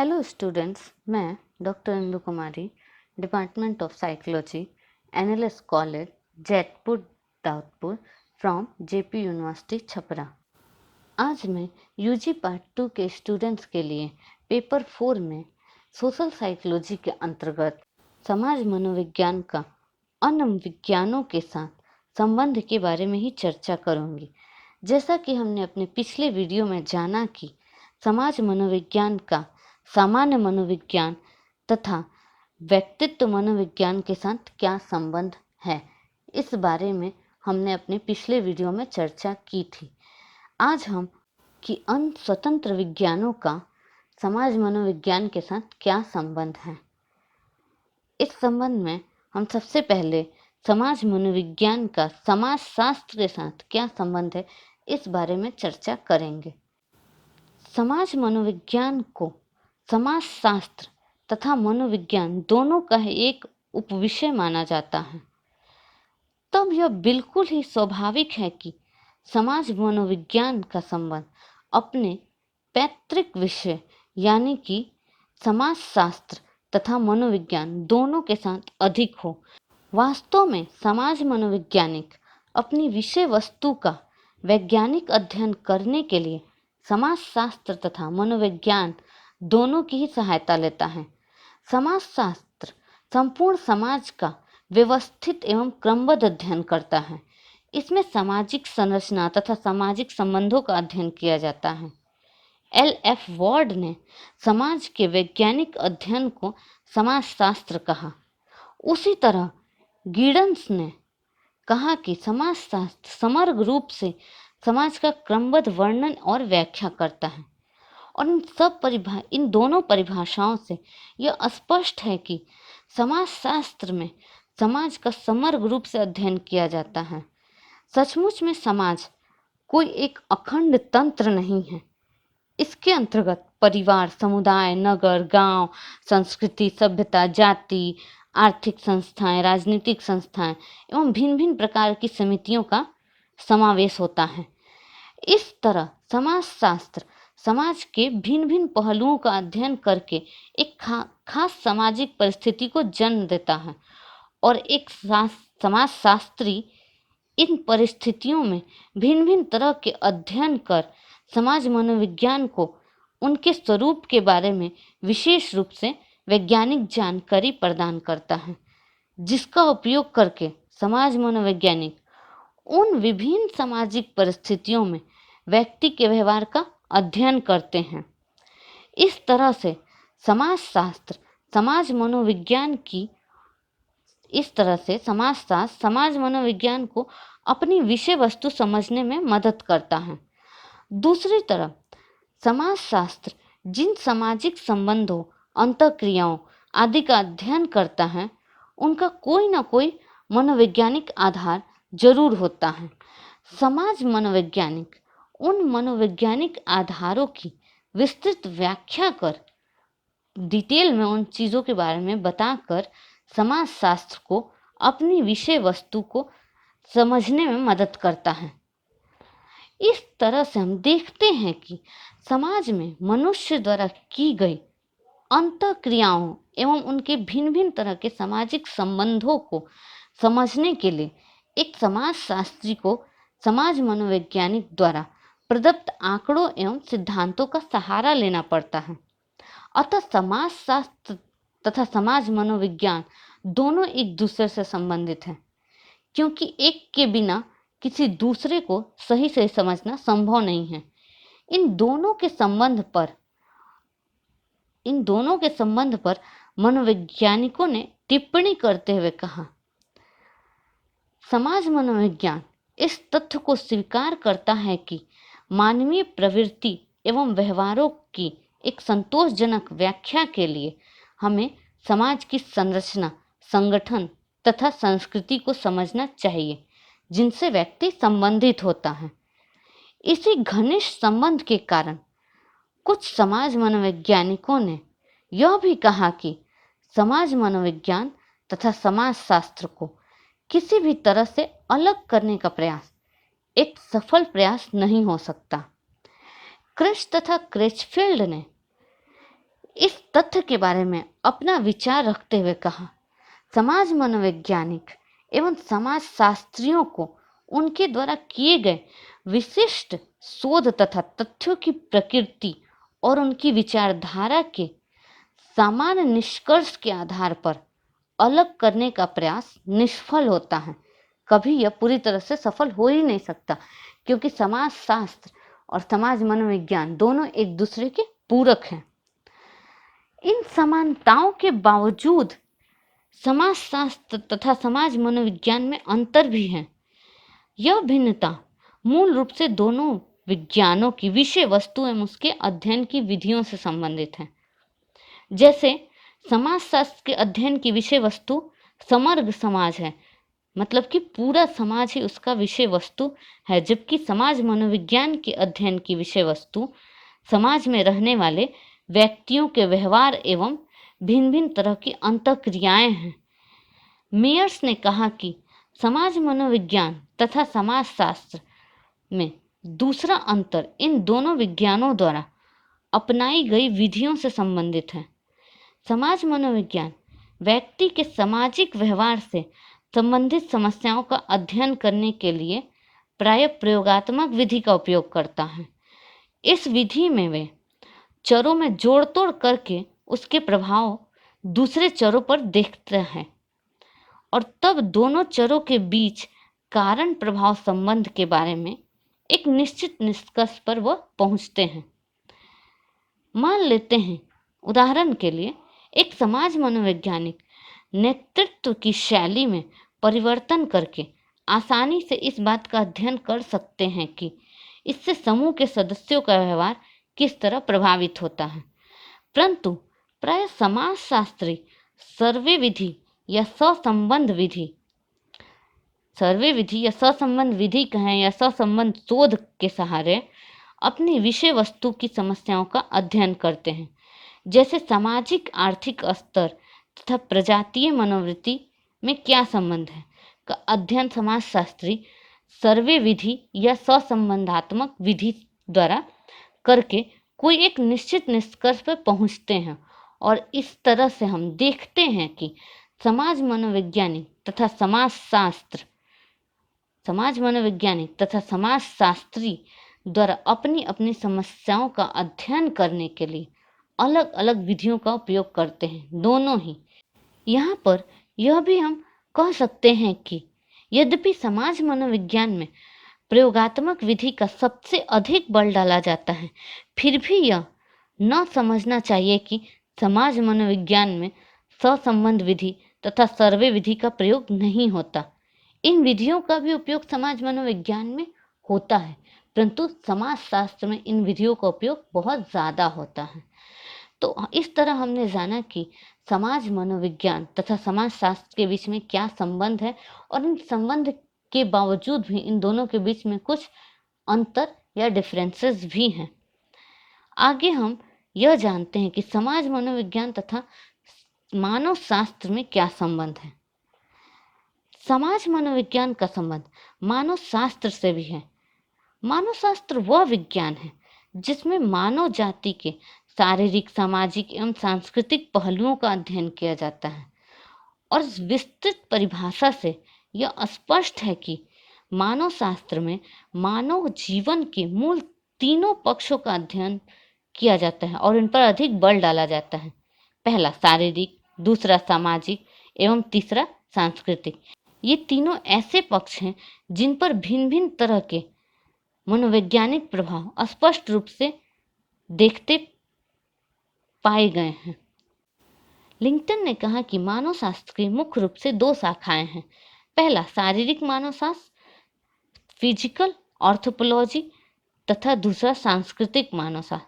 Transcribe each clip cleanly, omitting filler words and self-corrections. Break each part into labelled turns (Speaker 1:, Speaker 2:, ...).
Speaker 1: Hello students, मैं doctor Indu Kumari, department of psychology, NLS college, Jaitpur, Daudpur, from JP university Chhapra. आज मैं UG part 2 के students के लिए पेपर 4 में सोशल साइकोलॉजी के अंतर्गत समाज मनोविज्ञान का अन्य विज्ञानों के साथ संबंध के बारे में ही चर्चा करूंगी। जैसा कि हमने अपने पिछले वीडियो में जाना कि समाज मनोविज्ञान का सामान्य मनोविज्ञान तथा व्यक्तित्व मनोविज्ञान के साथ क्या संबंध है, इस बारे में हमने अपने पिछले वीडियो में चर्चा की थी। आज हम कि अन्य स्वतंत्र विज्ञानों का समाज मनोविज्ञान के साथ क्या संबंध है। इस संबंध में हम सबसे पहले समाज मनोविज्ञान का समाज शास्त्र के साथ क्या संबंध है, इस बारे में चर्चा करेंगे। समाज मनोविज्ञान को समाज शास्त्र तथा मनोविज्ञान दोनों का एक उपविषय माना जाता है। तब यह बिल्कुल ही स्वाभाविक है कि समाज मनोविज्ञान का संबंध अपने पैतृक विषय यानी कि समाज शास्त्र तथा मनोविज्ञान दोनों के साथ अधिक हो। वास्तव में समाज मनोवैज्ञानिक अपनी विषय वस्तु का वैज्ञानिक अध्ययन करने के लिए समाज शास्त्र तथा मनोविज्ञान दोनों की ही सहायता लेता है। समाज शास्त्र संपूर्ण समाज का व्यवस्थित एवं क्रमबद्ध अध्ययन करता है। इसमें सामाजिक संरचना तथा सामाजिक संबंधों का अध्ययन किया जाता है। L.F. वॉर्ड ने समाज के वैज्ञानिक अध्ययन को समाज शास्त्र कहा। उसी तरह गिडन्स ने कहा कि समाज शास्त्र समग्र रूप से समाज का क्रमबद्ध वर्णन और व्याख्या करता है। और इन दोनों परिभाषाओं से यह स्पष्ट है कि समाज शास्त्र में समाज का समग्र रूप से अध्ययन किया जाता है। सचमुच में समाज कोई एक अखंड तंत्र नहीं है। इसके अंतर्गत परिवार, समुदाय, नगर, गांव, संस्कृति, सभ्यता, जाति, आर्थिक संस्थाएं, राजनीतिक संस्थाएं एवं भिन्न भिन्न प्रकार की समितियों का समावेश होता है। इस तरह समाज शास्त्र समाज के भिन्न भिन्न पहलुओं का अध्ययन करके एक खास सामाजिक परिस्थिति को जन्म देता है और एक समाज शास्त्री इन परिस्थितियों में भिन्न भिन्न तरह के अध्ययन कर समाज मनोविज्ञान को उनके स्वरूप के बारे में विशेष रूप से वैज्ञानिक जानकारी प्रदान करता है, जिसका उपयोग करके समाज मनोवैज्ञानिक उन विभिन्न सामाजिक परिस्थितियों में व्यक्ति के व्यवहार का अध्ययन करते हैं। इस तरह से समाज शास्त्र समाज मनोविज्ञान को अपनी विषय वस्तु समझने में मदद करता है। दूसरी तरफ समाज शास्त्र जिन सामाजिक संबंधों, अंतःक्रियाओं आदि का अध्ययन करता है, उनका कोई ना कोई मनोवैज्ञानिक आधार जरूर होता है। समाज मनोवैज्ञानिक उन मनोवैज्ञानिक आधारों की विस्तृत व्याख्या कर डिटेल में उन चीज़ों के बारे में बताकर समाज शास्त्र को अपनी विषय वस्तु को समझने में मदद करता है। इस तरह से हम देखते हैं कि समाज में मनुष्य द्वारा की गई अंतःक्रियाओं एवं उनके भिन्न भिन्न तरह के सामाजिक संबंधों को समझने के लिए एक समाज शास्त्री को समाज मनोवैज्ञानिक द्वारा प्रदत्त आंकड़ों एवं सिद्धांतों का सहारा लेना पड़ता है। अतः समाज शास्त्र तथा समाज मनोविज्ञान दोनों एक दूसरे से संबंधित हैं, क्योंकि एक के बिना किसी दूसरे को सही से समझना संभव नहीं है। इन दोनों के संबंध पर मनोवैज्ञानिकों ने टिप्पणी करते हुए कहा, समाज मनोविज्ञान इस तथ्य को स्वीकार करता है कि मानवीय प्रवृत्ति एवं व्यवहारों की एक संतोषजनक व्याख्या के लिए हमें समाज की संरचना, संगठन तथा संस्कृति को समझना चाहिए, जिनसे व्यक्ति संबंधित होता है। इसी घनिष्ठ संबंध के कारण कुछ समाज मनोवैज्ञानिकों ने यह भी कहा कि समाज मनोविज्ञान तथा समाज शास्त्र को किसी भी तरह से अलग करने का प्रयास एक सफल प्रयास नहीं हो सकता। क्रिश तथा क्रेचफील्ड ने इस तथ्य के बारे में अपना विचार रखते हुए कहा, समाज मनोवैज्ञानिक एवं समाज शास्त्रियों को उनके द्वारा किए गए विशिष्ट शोध तथा तथ्यों की प्रकृति और उनकी विचारधारा के सामान्य निष्कर्ष के आधार पर अलग करने का प्रयास निष्फल होता है। कभी यह पूरी तरह से सफल हो ही नहीं सकता, क्योंकि समाज शास्त्र और समाज मनोविज्ञान दोनों एक दूसरे के पूरक हैं। इन समानताओं के बावजूद समाज शास्त्र तथा समाज मनोविज्ञान में अंतर भी है। यह भिन्नता मूल रूप से दोनों विज्ञानों की विषय वस्तु एवं उसके अध्ययन की विधियों से संबंधित है। जैसे समाज शास्त्र के अध्ययन की विषय वस्तु समग्र समाज है, मतलब कि पूरा समाज ही उसका विषय वस्तु है, जबकि समाज मनोविज्ञान के अध्ययन की विषय वस्तु समाज में रहने वाले व्यक्तियों के व्यवहार एवं भिन्न भिन्न तरह की अंतःक्रियाएं हैं। मेयर्स ने कहा कि समाज मनोविज्ञान तथा समाज शास्त्र में दूसरा अंतर इन दोनों विज्ञानों द्वारा अपनाई गई विधियों से संबंधित है। समाज मनोविज्ञान व्यक्ति के सामाजिक व्यवहार से संबंधित समस्याओं का अध्ययन करने के लिए प्रायः प्रयोगात्मक विधि का उपयोग करता है। इस विधि में वे चरों में जोड़ तोड़ करके उसके प्रभाव दूसरे चरों पर देखते हैं और तब दोनों चरों के बीच कारण प्रभाव संबंध के बारे में एक निश्चित निष्कर्ष पर वह पहुंचते हैं। मान लेते हैं, उदाहरण के लिए, एक समाज मनोवैज्ञानिक नेतृत्व की शैली में परिवर्तन करके आसानी से इस बात का अध्ययन कर सकते हैं कि इससे समूह के सदस्यों का व्यवहार किस तरह प्रभावित होता है। परंतु प्राय समाज शास्त्री सर्वे विधि या सहसंबंध विधि कहें या सहसंबंध शोध के सहारे अपनी विषय वस्तु की समस्याओं का अध्ययन करते हैं। जैसे सामाजिक आर्थिक स्तर तथा प्रजातीय मनोवृत्ति में क्या संबंध है का अध्ययन समाज शास्त्री सर्वे विधि या सहसंबंधात्मक विधि द्वारा करके कोई एक निश्चित निष्कर्ष पर पहुंचते हैं। और इस तरह से हम देखते हैं कि समाज मनोवैज्ञानिक तथा समाज शास्त्री द्वारा अपनी अपनी समस्याओं का अध्ययन करने के लिए अलग अलग विधियों का उपयोग करते हैं, दोनों ही। यहाँ पर यह भी हम कह सकते हैं कि यद्यपि समाज मनोविज्ञान में प्रयोगात्मक विधि का सबसे अधिक बल डाला जाता है, फिर भी यह न समझना चाहिए कि समाज मनोविज्ञान में सहसंबंध विधि तथा सर्वे विधि का प्रयोग नहीं होता। इन विधियों का भी उपयोग समाज मनोविज्ञान में होता है, परंतु समाज शास्त्र में इन विधियों का उपयोग बहुत ज़्यादा होता है। तो इस तरह हमने जाना कि समाज मनोविज्ञान तथा समाज शास्त्र के बीच में क्या संबंध है और इन संबंध के बावजूद भी इन दोनों के बीच में कुछ अंतर या डिफरेंसेस भी हैं। आगे हम यह जानते हैं कि समाज मनोविज्ञान तथा मानव शास्त्र में क्या संबंध है। समाज मनोविज्ञान का संबंध मानव शास्त्र से भी है। मानव शास्त्र वह विज्ञान है जिसमें मानव जाति के शारीरिक, सामाजिक एवं सांस्कृतिक पहलुओं का अध्ययन किया जाता है। और इस विस्तृत परिभाषा से यह स्पष्ट है कि मानव शास्त्र में मानव जीवन के मूल तीनों पक्षों का अध्ययन किया जाता है और इन पर अधिक बल डाला जाता है। पहला शारीरिक, दूसरा सामाजिक एवं तीसरा सांस्कृतिक। ये तीनों ऐसे पक्ष हैं जिन पर भिन्न भिन्न तरह के मनोवैज्ञानिक प्रभाव स्पष्ट रूप से देखते पाए गए हैं। लिंकन ने कहा कि मानव शास्त्र की मुख्य रूप से दो शाखाएं हैं। पहला शारीरिक मानव शास्त्र, फिजिकल ऑर्थोपोलॉजी, तथा दूसरा सांस्कृतिक मानव शास्त्र,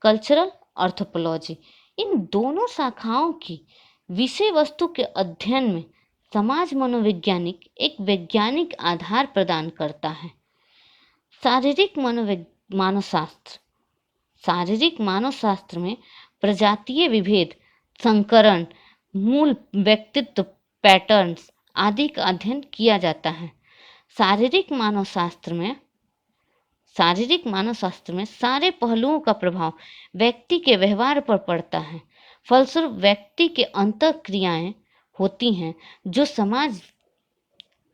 Speaker 1: कल्चरल ऑर्थोपोलॉजी। इन दोनों शाखाओं की विषय वस्तु के अध्ययन में समाज मनोवैज्ञानिक एक वैज्ञानिक आधार प्रदान करता है। शारीरिक मानव शास्त्र में प्रजातीय विभेद, संकरण, मूल व्यक्तित्व पैटर्न्स आदि का अध्ययन किया जाता है। शारीरिक मानव शास्त्र में शारीरिक मानवशास्त्र में सारे पहलुओं का प्रभाव व्यक्ति के व्यवहार पर पड़ता है। फलस्वरूप व्यक्ति के अंतःक्रियाएं होती हैं जो समाज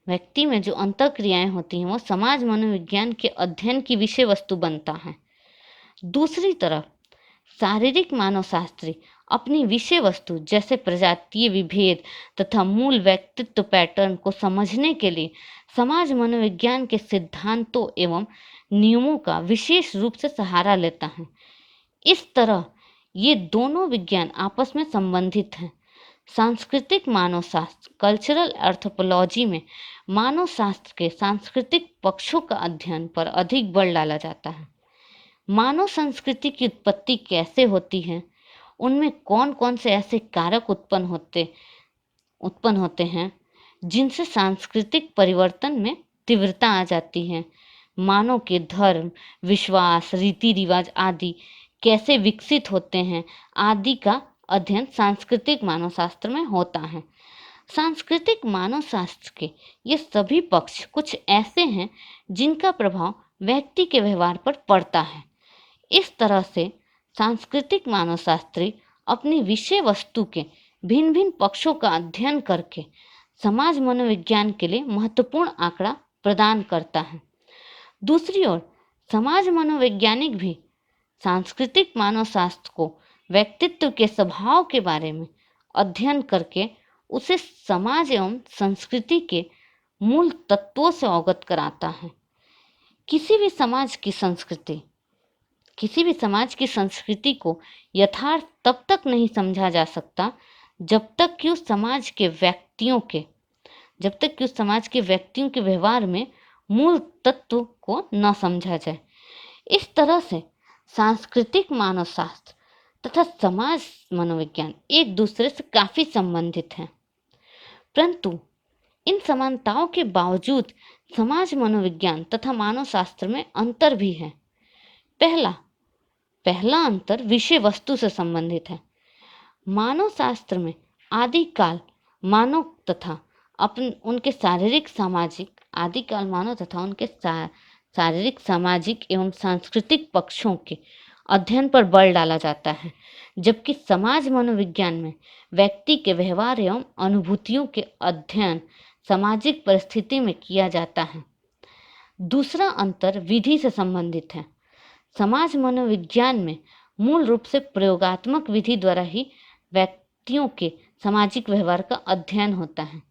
Speaker 1: व्यक्ति में जो अंतःक्रियाएं होती हैं वो समाज मनोविज्ञान के अध्ययन की विषय वस्तु बनता है। दूसरी तरफ शारीरिक मानवशास्त्री अपनी विषय वस्तु जैसे प्रजातीय विभेद तथा मूल व्यक्तित्व पैटर्न को समझने के लिए समाज मनोविज्ञान के सिद्धांतों एवं नियमों का विशेष रूप से सहारा लेता है। इस तरह ये दोनों विज्ञान आपस में संबंधित हैं। सांस्कृतिक मानवशास्त्र कल्चरल एंथ्रोपोलॉजी में मानवशास्त्र के सांस्कृतिक पक्षों का अध्ययन पर अधिक बल डाला जाता है। मानव संस्कृति की उत्पत्ति कैसे होती है, उनमें कौन कौन से ऐसे कारक उत्पन्न होते हैं जिनसे सांस्कृतिक परिवर्तन में तीव्रता आ जाती है, मानव के धर्म विश्वास रीति रिवाज आदि कैसे विकसित होते हैं आदि का अध्ययन सांस्कृतिक मानवशास्त्र में होता है। सांस्कृतिक मानवशास्त्र के ये सभी पक्ष कुछ ऐसे हैं जिनका प्रभाव व्यक्ति के व्यवहार पर पड़ता है। इस तरह से सांस्कृतिक मानवशास्त्री अपनी विषय वस्तु के भिन्न भिन्न पक्षों का अध्ययन करके समाज मनोविज्ञान के लिए महत्वपूर्ण आंकड़ा प्रदान करता है। दूसरी ओर समाज मनोवैज्ञानिक भी सांस्कृतिक मानवशास्त्र को व्यक्तित्व के स्वभाव के बारे में अध्ययन करके उसे समाज एवं संस्कृति के मूल तत्वों से अवगत कराता है। किसी भी समाज की संस्कृति को यथार्थ तब तक नहीं समझा जा सकता जब तक कि उस समाज के व्यक्तियों के व्यवहार में मूल तत्व को न समझा जाए। इस तरह से सांस्कृतिक मानवशास्त्र तथा समाज मनोविज्ञान एक दूसरे से काफी संबंधित हैं, परंतु इन समानताओं के बावजूद समाज मनोविज्ञान तथा मानवशास्त्र में अंतर भी है। पहला अंतर विषय वस्तु से संबंधित है। मानव शास्त्र में आदिकाल मानव तथा उनके शारीरिक सामाजिक एवं सांस्कृतिक पक्षों के अध्ययन पर बल डाला जाता है, जबकि समाज मनोविज्ञान में व्यक्ति के व्यवहार एवं अनुभूतियों के अध्ययन सामाजिक परिस्थिति में किया जाता है। दूसरा अंतर विधि से संबंधित है। समाज मनोविज्ञान में मूल रूप से प्रयोगात्मक विधि द्वारा ही व्यक्तियों के सामाजिक व्यवहार का अध्ययन होता है,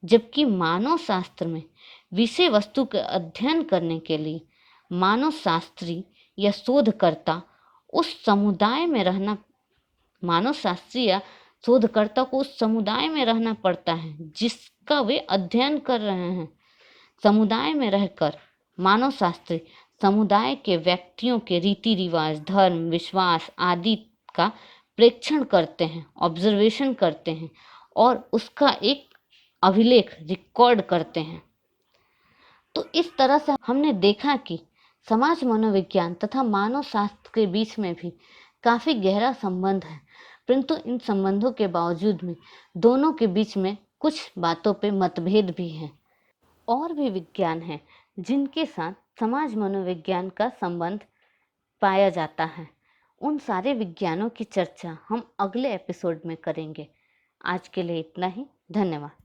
Speaker 1: जबकि मानव शास्त्र में विषय वस्तु के अध्ययन करने के लिए मानव शास्त्री या शोधकर्ता को उस समुदाय में रहना पड़ता है जिसका वे अध्ययन कर रहे हैं। समुदाय में रहकर मानव शास्त्री समुदाय के व्यक्तियों के रीति रिवाज धर्म विश्वास आदि का प्रेक्षण करते हैं, ऑब्जर्वेशन करते हैं और उसका एक अभिलेख रिकॉर्ड करते हैं। तो इस तरह से हमने देखा कि समाज मनोविज्ञान तथा मानव शास्त्र के बीच में भी काफ़ी गहरा संबंध है, परंतु इन संबंधों के बावजूद में दोनों के बीच में कुछ बातों पे मतभेद भी हैं। और भी विज्ञान हैं जिनके साथ समाज मनोविज्ञान का संबंध पाया जाता है। उन सारे विज्ञानों की चर्चा हम अगले एपिसोड में करेंगे। आज के लिए इतना ही। धन्यवाद।